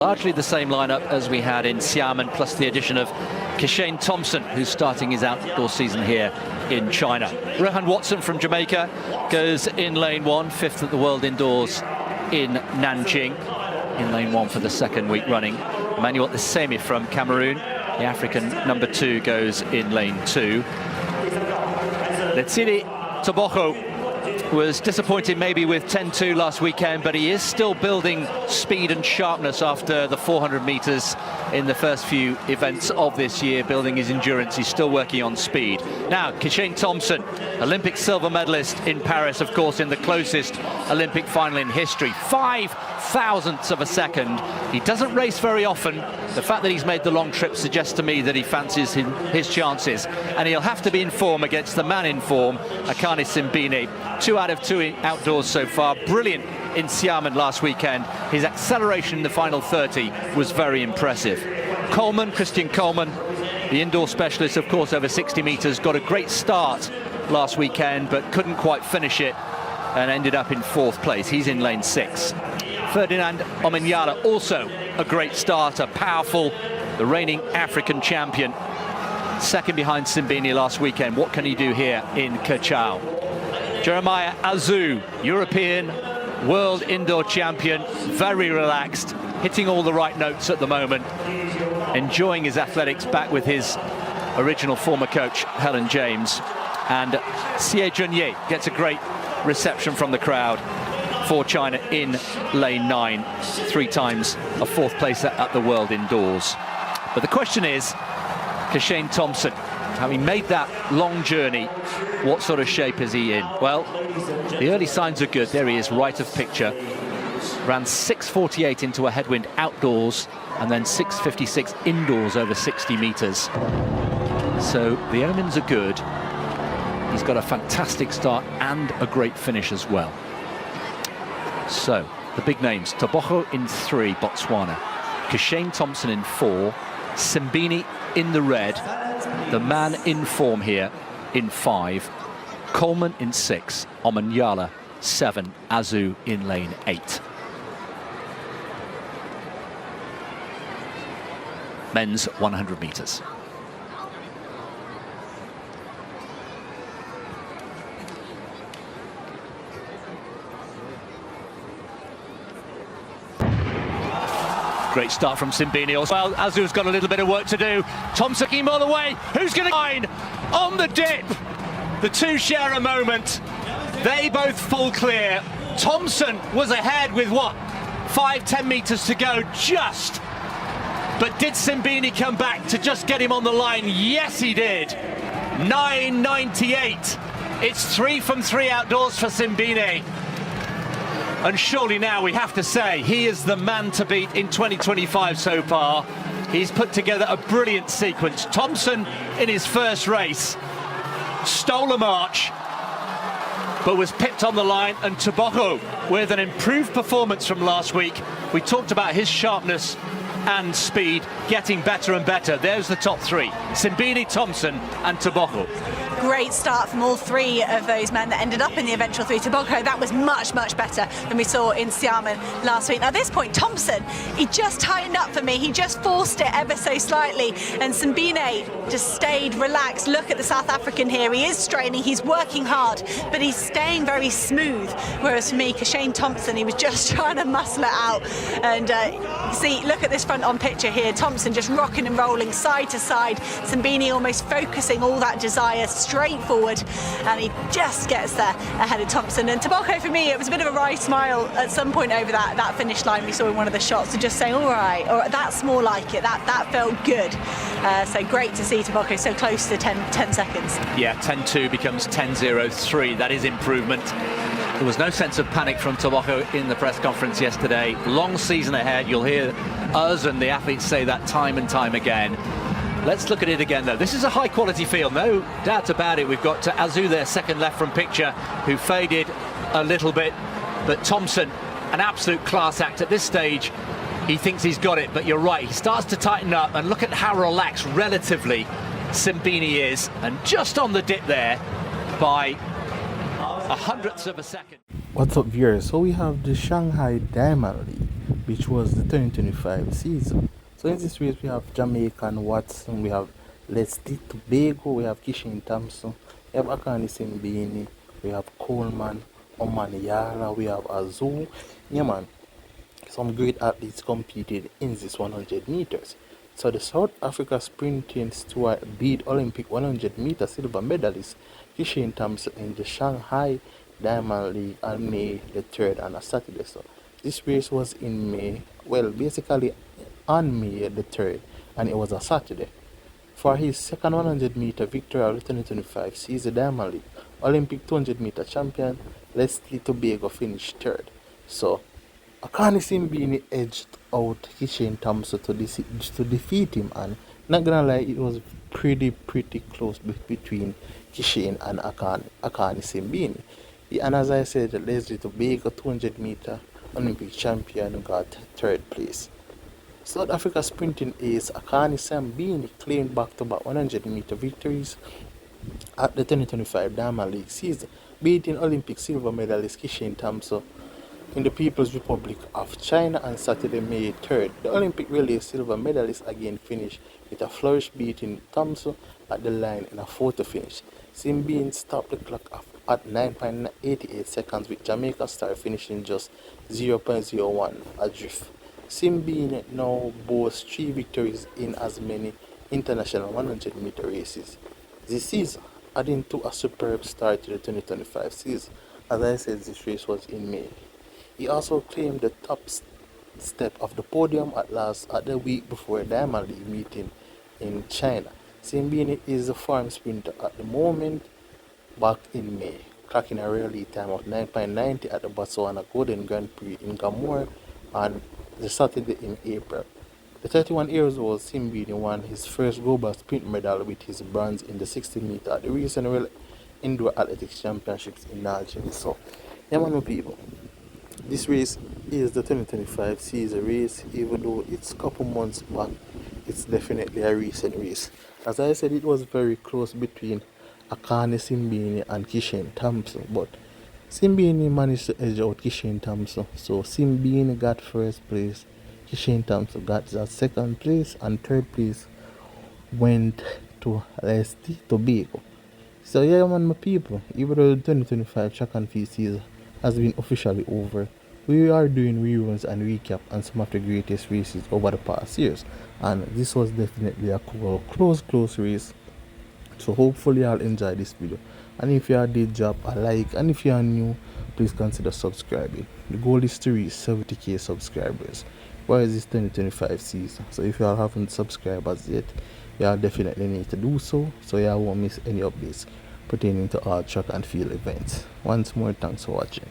Largely the same lineup as we had in Xiamen, plus the addition of Kishane Thompson, who's starting his outdoor season here in China. Rohan Watson from Jamaica goes in lane 1, 5th at the World Indoors in Nanjing, in lane 1 for the second week running. Emmanuel Isemi from Cameroon, the African number 2, goes in lane 2. Letsili Toboko was disappointed maybe with 10-2 last weekend, but he is still building speed and sharpness after the 400 meters in the first few events of this year, building his endurance. He's still working on speed. Now, Kishane Thompson, Olympic silver medalist in Paris, of course, in the closest Olympic final in history. 5 thousandths of a second. He doesn't race very often. The fact that he's made the long trip suggests to me that he fancies his chances, and he'll have to be in form against the man in form, Akane Simbine. 2 out of 2 outdoors so far. Brilliant in Xiamen last weekend. His acceleration in the final 30 was very impressive. Christian Coleman, the indoor specialist, of course, over 60 meters, got a great start last weekend, but couldn't quite finish it and ended up in 4th place. He's in lane 6. Ferdinand Omanyala, also a great starter, powerful, the reigning African champion. 2nd behind Simbine last weekend. What can he do here in Kirchau? Jeremiah Azu, European world indoor champion, very relaxed, hitting all the right notes at the moment, enjoying his athletics back with his original former coach, Helen James. And Xie Junye gets a great reception from the crowd for China in lane 9, 3 times a 4th place at the world indoors. But the question is, Kishane Thompson, having made that long journey, what sort of shape is he in? Well, the early signs are good. There he is, right of picture. Ran 6:48 into a headwind outdoors, and then 6:56 indoors over 60 meters. So the omens are good. He's got a fantastic start and a great finish as well. So the big names: Toboko in 3, Botswana; Kishane Thompson in 4; Simbine in the red, the man in form here, in 5; Coleman in 6; Omanyala 7; Azu in lane 8. Men's 100 meters. Great start from Simbine. Well, Azu's got a little bit of work to do. Thompson came all the way. Who's going to line on the dip? The 2 share a moment. They both full clear. Thompson was ahead with what? 5-10 meters to go, just. But did Simbine come back to just get him on the line? Yes, he did. 9:98. It's 3 from 3 outdoors for Simbine. And surely now we have to say he is the man to beat in 2025 so far. He's put together a brilliant sequence. Thompson, in his first race, stole a march, but was pipped on the line. And Toboko, with an improved performance from last week. We talked about his sharpness and speed getting better and better. There's the top 3: Simbine, Thompson and Toboko. Great start from all 3 of those men that ended up in the eventual 3. Toboko, that was much, much better than we saw in Xiamen last week. Now, at this point, Thompson, he just tightened up for me. He just forced it ever so slightly. And Simbine just stayed relaxed. Look at the South African here. He is straining, he's working hard, but he's staying very smooth. Whereas for me, Kishane Thompson, he was just trying to muscle it out. And see, look at this front on picture here. Thompson just rocking and rolling side to side. Simbine almost focusing all that desire straight forward, and he just gets there ahead of Thompson. And Toboko, for me, it was a bit of a wry smile at some point over that finish line we saw in one of the shots, to just saying, all right, that's more like it, that felt good. So great to see Toboko so close to 10 seconds. Yeah, 10-2 becomes 10-0-3. That is improvement. There was no sense of panic from Toboko in the press conference yesterday. Long season ahead. You'll hear us and the athletes say that time and time again. Let's look at it again, though. This is a high-quality field, no doubt about it. We've got Azu there, second left from picture, who faded a little bit. But Thompson, an absolute class act at this stage. He thinks he's got it, but you're right. He starts to tighten up, and look at how relaxed, relatively, Simbine is. And just on the dip there by 100ths of a second. What's up, viewers? So we have the Shanghai Diamond League which was the 2025 season. So in this race we have Jamaica and Watson, we have Leslie Tobago, we have Kishane Thompson, we have Akani Simbini, we have Coleman, Oman Yala, we have Azul. Yeah man, some great athletes competed in this 100 meters. So the South Africa sprinting steward beat Olympic 100 meter silver medalist Kishane Thompson in the Shanghai Diamond League on May the 3rd on a Saturday. So this race was in May, well basically on May the 3rd, and it was a Saturday. For his second 100 meter victory of the 2025 season Diamond League, Olympic 200 meter champion Leslie Tobago finished third. So Akani Simbini edged out Kishane Thompson to defeat him, and not gonna lie, it was pretty close between Kishane and Akani Simbini. And as I said, Leslie Tobago 200 meter Olympic champion got third place. South Africa sprinting ace Akani Simbini claimed back-to-back 100 meter victories at the 2025 Diamond League season, beating Olympic silver medalist Kishane Thompson in the People's Republic of China on Saturday, May 3rd. The Olympic relay silver medalist again finished with a flourish, beating Thompson at the line in a photo finish. Simbine stopped the clock at 9.88 seconds, with Jamaica star finishing just 0.01 adrift. Simbine now boasts 3 victories in as many international 100 meter races this season, adding to a superb start to the 2025 season. As I said, this race was in May. He also claimed the top step of the podium at the week before Diamond League meeting in China. Simbini is the farm sprinter at the moment, back in May, clocking a rally time of 9.90 at the Botswana Golden Grand Prix in Gamor on the Saturday in April. The 31 years old Simbini won his first global sprint medal with his bronze in the 60 meter at the recent World Indoor Athletics Championships in Nigeria. So, yeah man, my people, this race is the 2025 season race. Even though it's a couple months back, it's definitely a recent race. As I said, it was very close between Akani Simbini and Kishane Thompson, but Simbini managed to edge out Kishane Thompson. So Simbini got first place, Kishane Thompson got that second place, and third place went to Leslie Tobago. So yeah man, my people, even though the 2025 track and field season has been officially over, we are doing reruns and recap on some of the greatest races over the past years, and this was definitely a close race. So hopefully I'll enjoy this video, and if you did drop a like, and if you are new, please consider subscribing. The goal is to reach 70k subscribers by this 2025 season. So if you all haven't subscribed as yet, you definitely need to do so you won't miss any updates pertaining to all track and field events. Once more, thanks for watching.